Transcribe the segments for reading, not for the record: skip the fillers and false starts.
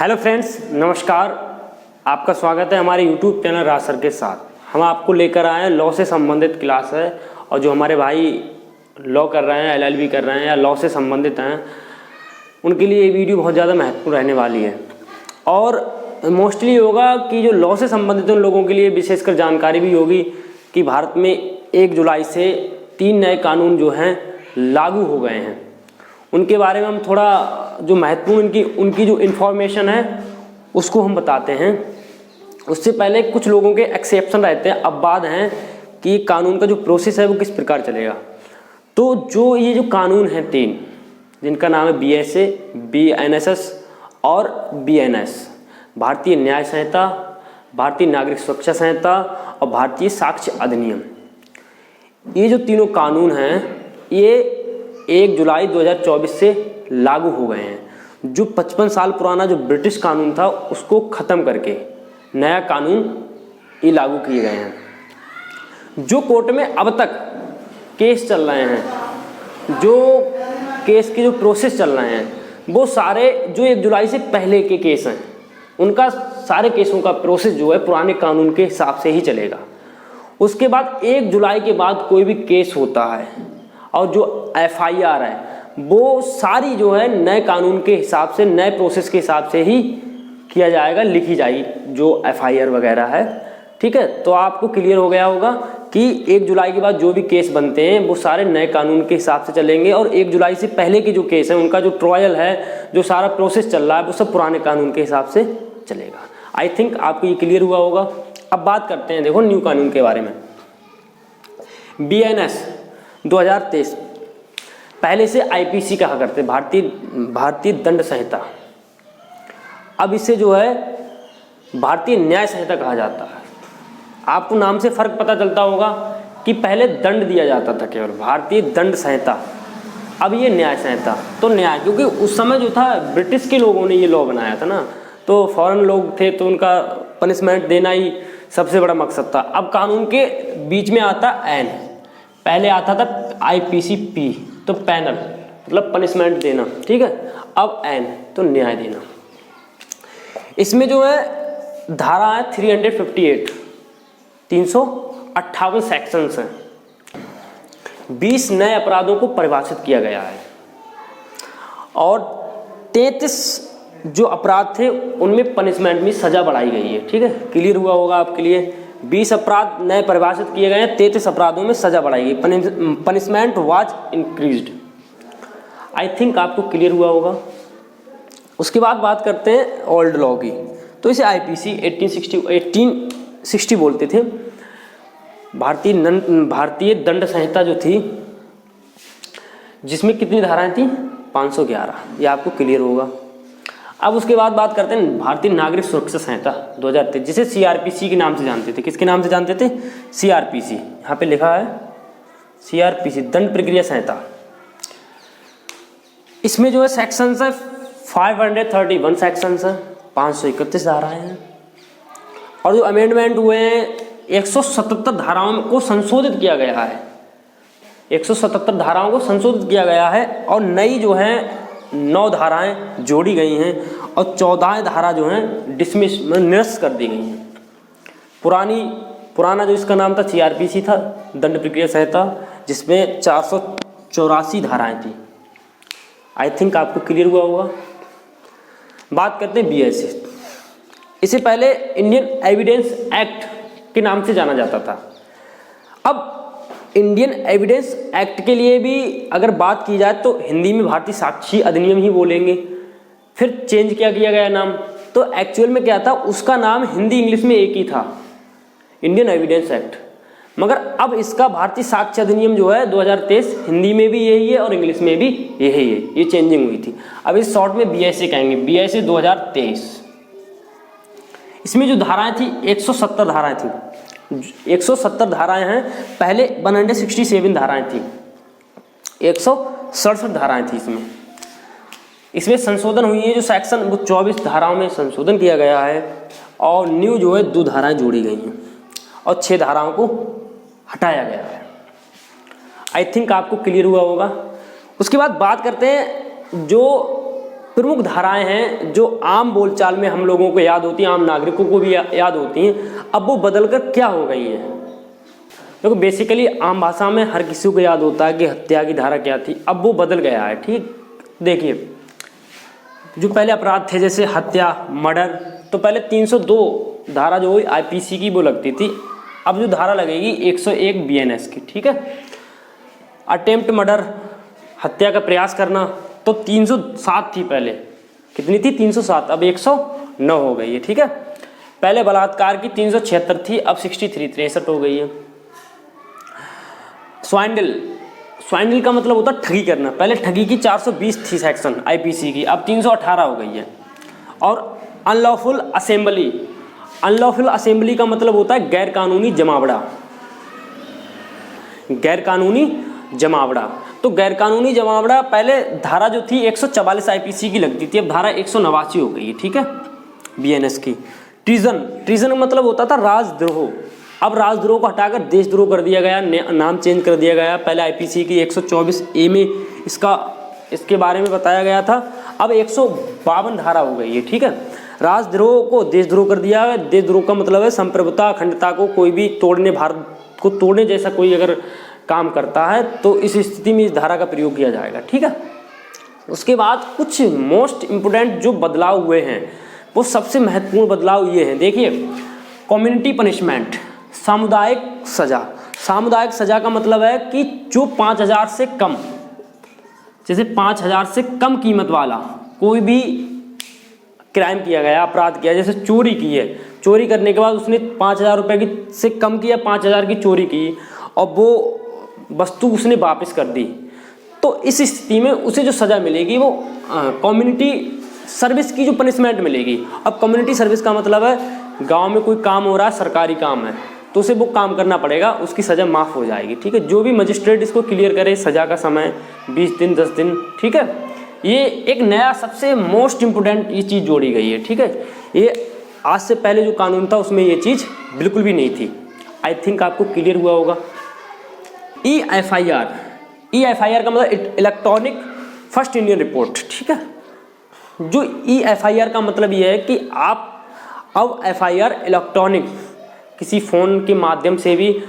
Hello friends, नमस्कार। आपका स्वागत है हमारे यूट्यूब चैनल राज सर के साथ। हम आपको लेकर आए हैं लॉ से संबंधित क्लास है, और जो हमारे भाई लॉ कर रहे हैं, एलएलबी कर रहे हैं या लॉ से संबंधित हैं, उनके लिए ये वीडियो बहुत ज़्यादा महत्वपूर्ण रहने वाली है। और मोस्टली होगा कि जो लॉ से संबंधित उन लोगों के लिए विशेषकर जानकारी भी होगी कि भारत में 1 जुलाई से 3 नए कानून जो हैं लागू हो गए हैं। उनके बारे में हम थोड़ा जो महत्वपूर्ण उनकी जो इन्फॉर्मेशन है उसको हम बताते हैं। उससे पहले कुछ लोगों के एक्सेप्शन रहते हैं, अपवाद हैं कि कानून का जो प्रोसेस है वो किस प्रकार चलेगा। तो जो ये जो कानून हैं 3, जिनका नाम है BSA, BNSS और BNS, भारतीय न्याय संहिता, भारतीय नागरिक सुरक्षा संहिता और भारतीय साक्ष्य अधिनियम, ये जो तीनों कानून हैं ये 1 जुलाई 2024 से लागू हो गए हैं। जो 55 साल पुराना जो ब्रिटिश कानून था उसको ख़त्म करके नया कानून ये लागू किए गए हैं। जो कोर्ट में अब तक केस चल रहे हैं, जो केस के जो प्रोसेस चल रहे हैं, वो सारे जो 1 जुलाई से पहले के केस हैं, उनका सारे केसों का प्रोसेस जो है पुराने कानून के हिसाब से ही चलेगा। उसके बाद 1 जुलाई के बाद कोई भी केस होता है और जो FIR है वो सारी जो है नए कानून के हिसाब से, नए प्रोसेस के हिसाब से ही किया जाएगा, लिखी जाएगी जो FIR वगैरह है। ठीक है, तो आपको क्लियर हो गया होगा कि 1 जुलाई के बाद जो भी केस बनते हैं वो सारे नए कानून के हिसाब से चलेंगे, और 1 जुलाई से पहले के जो केस हैं उनका जो ट्रायल है, जो सारा प्रोसेस चल रहा है, वो सब पुराने कानून के हिसाब से चलेगा। आई थिंक आपको ये क्लियर हुआ होगा। अब बात करते हैं देखो न्यू कानून के बारे में। BNS 2023 पहले से IPC कहा करते, भारतीय दंड संहिता। अब इसे जो है भारतीय न्याय संहिता कहा जाता है। आपको नाम से फर्क पता चलता होगा कि पहले दंड दिया जाता था केवल, भारतीय दंड संहिता, अब ये न्याय संहिता। तो न्याय, क्योंकि उस समय जो था ब्रिटिश के लोगों ने ये लॉ बनाया था ना, तो फॉरेन लोग थे तो उनका पनिशमेंट देना ही सबसे बड़ा मकसद था। अब कानून के बीच में आता एन, पहले आता था IPC-P, तो पैनल मतलब पनिशमेंट देना, ठीक है। अब एन तो न्याय देना। इसमें जो है धारा है 358, 358 सेक्शंस हैं। 20 नए अपराधों को परिभाषित किया गया है, और 33 जो अपराध थे उनमें पनिशमेंट में सजा बढ़ाई गई है। ठीक है, क्लियर हुआ होगा आपके लिए। 20 अपराध नए परिभाषित किए गए हैं, 33 अपराधों में सजा बढ़ाई गई, punishment was increased. I think आपको क्लियर हुआ होगा। उसके बाद बात करते हैं ओल्ड लॉ की। तो इसे IPC 1860 बोलते थे। भारतीय दंड संहिता जो थी, जिसमें कितनी धाराएं थी? 511। ये आपको क्लियर होगा। अब उसके बाद बात करते हैं भारतीय नागरिक सुरक्षा संहिता 2023, जिसे CRPC के नाम से जानते थे। किसके नाम से जानते थे? CRPC। यहाँ पे लिखा है CRPC, दंड प्रक्रिया संहिता। इसमें जो है सेक्शंस है 531 सेक्शंस है, 531 धाराएं हैं, और जो अमेंडमेंट हुए हैं 177 धाराओं को संशोधित किया गया है। 177 धाराओं को संशोधित किया गया है, और नई जो है 9 धाराएं जोड़ी गई हैं, और 14 धारा जो हैं डिसमिस निरस्त कर दी गई हैं। पुराना जो इसका नाम था CRPC था, दंड प्रक्रिया संहिता, जिसमें 484 धाराएं थी। आई थिंक आपको क्लियर हुआ होगा। बात करते हैं BSA। इसे पहले इंडियन एविडेंस एक्ट के नाम से जाना जाता था। अब इंडियन एविडेंस एक्ट के लिए भी अगर बात की जाए तो हिंदी में भारतीय साक्ष्य अधिनियम ही बोलेंगे। फिर चेंज किया गया नाम, तो एक्चुअल में क्या था, उसका नाम हिंदी इंग्लिश में एक ही था, इंडियन एविडेंस एक्ट। मगर अब इसका भारतीय साक्ष्य अधिनियम जो है 2023, हिंदी में भी यही है और इंग्लिश में भी यही है। ये चेंजिंग हुई थी। अब इस शॉर्ट में BSA कहेंगे, BSA 2023। इसमें जो धाराएं थी 170 धाराएं थी, 170 धाराएं हैं। पहले 167 धाराएं थी, 167 धाराएं थी। इसमें संशोधन हुई है, जो सेक्शन वो 24 धाराओं में संशोधन किया गया है, और न्यू जो है 2 धाराएं जोड़ी गई हैं, और 6 धाराओं को हटाया गया है। आई थिंक आपको क्लियर हुआ होगा। उसके बाद बात करते हैं जो प्रमुख धाराएं हैं जो आम बोलचाल में हम लोगों को याद होती हैं, आम नागरिकों को भी याद होती हैं, अब वो बदलकर क्या हो गई हैं। देखो बेसिकली आम भाषा में हर किसी को याद होता है कि हत्या की धारा क्या थी, अब वो बदल गया है। ठीक, देखिए जो पहले अपराध थे जैसे हत्या, मर्डर, तो पहले 302 धारा जो हुई आईपीसी की वो लगती थी, अब जो धारा लगेगी 101 बीएनएस की। ठीक है, अटेम्प्ट मर्डर, हत्या का प्रयास करना, तो 307 थी पहले, कितनी थी 307, अब 109 हो गई है। ठीक है, पहले बलात्कार की 376 थी, अब 63 हो गई है। स्वाइंडल का मतलब होता है ठगी करना, पहले ठगी की 420 थी सेक्शन आईपीसी की, अब 318 हो गई है। और अनलॉफुल असेंबली का मतलब होता है गैर कानूनी जमावड़ा, तो गैर कानूनी जमावड़ा पहले धारा जो थी 144 आईपीसी की लगती थी, अब धारा 189 हो गई है। ठीक है, बीएनएस की। ट्रीजन का मतलब होता था राजद्रोह, अब राजद्रोह को हटाकर देशद्रोह कर दिया गया, नाम चेंज कर दिया गया। पहले आईपीसी की 124 ए में इसके बारे में बताया गया था, अब 152 धारा हो गई है। ठीक है, राजद्रोह को देशद्रोह कर दिया है। देशद्रोह का मतलब है संप्रभुता, अखंडता को कोई भी तोड़ने, भारत को तोड़ने जैसा कोई अगर काम करता है तो इस स्थिति में इस धारा का प्रयोग किया जाएगा। ठीक है, उसके बाद कुछ मोस्ट इम्पोर्टेंट जो बदलाव हुए हैं, वो सबसे महत्वपूर्ण बदलाव ये हैं। देखिए, कम्युनिटी पनिशमेंट, सामुदायिक सजा का मतलब है कि जो 5000 से कम, जैसे 5000 से कम कीमत वाला कोई भी क्राइम किया गया, अपराध किया, जैसे चोरी की है, चोरी करने के बाद उसने 5000 रुपये की से कम किया, 5000 की चोरी की और वो वस्तु उसने वापस कर दी, तो इस स्थिति में उसे जो सज़ा मिलेगी वो कम्युनिटी सर्विस की जो पनिशमेंट मिलेगी। अब कम्युनिटी सर्विस का मतलब है गांव में कोई काम हो रहा है, सरकारी काम है, तो उसे वो काम करना पड़ेगा, उसकी सज़ा माफ़ हो जाएगी। ठीक है, जो भी मजिस्ट्रेट इसको क्लियर करे, सज़ा का समय 20 दिन 10 दिन। ठीक है, ये एक नया सबसे मोस्ट इम्पोर्टेंट ये चीज़ जोड़ी गई है। ठीक है, ये आज से पहले जो कानून था उसमें ये चीज़ बिल्कुल भी नहीं थी। आई थिंक आपको क्लियर हुआ होगा। EFIR का मतलब इलेक्ट्रॉनिक फर्स्ट इंडियन रिपोर्ट। ठीक है, जो EFIR का मतलब ये है कि आप अब FIR इलेक्ट्रॉनिक किसी फ़ोन के माध्यम से भी,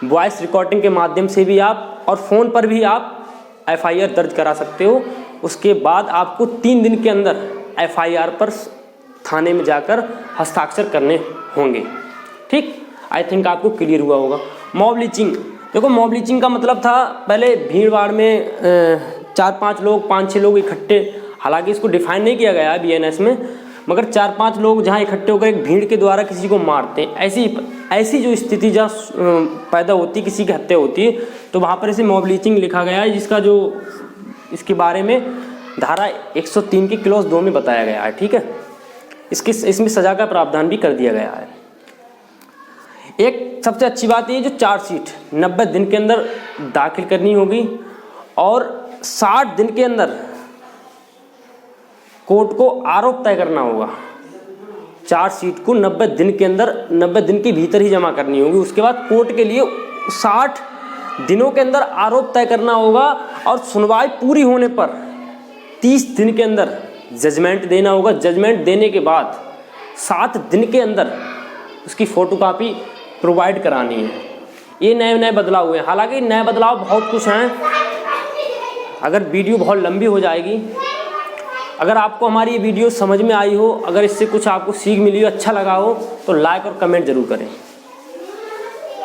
वॉइस रिकॉर्डिंग के माध्यम से भी आप, और फ़ोन पर भी आप FIR दर्ज करा सकते हो। उसके बाद आपको 3 दिन के अंदर FIR पर थाने में जाकर हस्ताक्षर करने होंगे। ठीक, आई थिंक आपको क्लियर हुआ होगा। मॉब लिंचिंग, देखो मॉब लिंचिंग का मतलब था पहले भीड़ भाड़ में 4-5 लोग, 5-6 लोग इकट्ठे, हालांकि इसको डिफाइन नहीं किया गया है बीएनएस में, मगर 4-5 लोग जहाँ इकट्ठे होकर एक भीड़ के द्वारा किसी को मारते हैं, ऐसी जो स्थिति जहाँ पैदा होती, किसी की हत्या होती है, तो वहाँ पर इसे मॉब लिंचिंग लिखा गया है, जिसका जो इसके बारे में धारा 103 की क्लॉज 2 में बताया गया है। ठीक है, इसमें सज़ा का प्रावधान भी कर दिया गया है। एक सबसे अच्छी बात ये जो चार्जशीट 90 दिन के अंदर दाखिल करनी होगी और 60 दिन के अंदर कोर्ट को आरोप तय करना होगा। चार्जशीट को 90 दिन के अंदर, 90 दिन के भीतर ही जमा करनी होगी। उसके बाद कोर्ट के लिए 60 दिनों के अंदर आरोप तय करना होगा और सुनवाई पूरी होने पर 30 दिन के अंदर जजमेंट देना होगा। जजमेंट देने के बाद 7 दिन के अंदर उसकी फोटोकॉपी प्रोवाइड करानी है। ये नए बदलाव हुए हैं। हालांकि नए बदलाव बहुत कुछ हैं, अगर वीडियो बहुत लंबी हो जाएगी। अगर आपको हमारी ये वीडियो समझ में आई हो, अगर इससे कुछ आपको सीख मिली हो, अच्छा लगा हो, तो लाइक और कमेंट ज़रूर करें।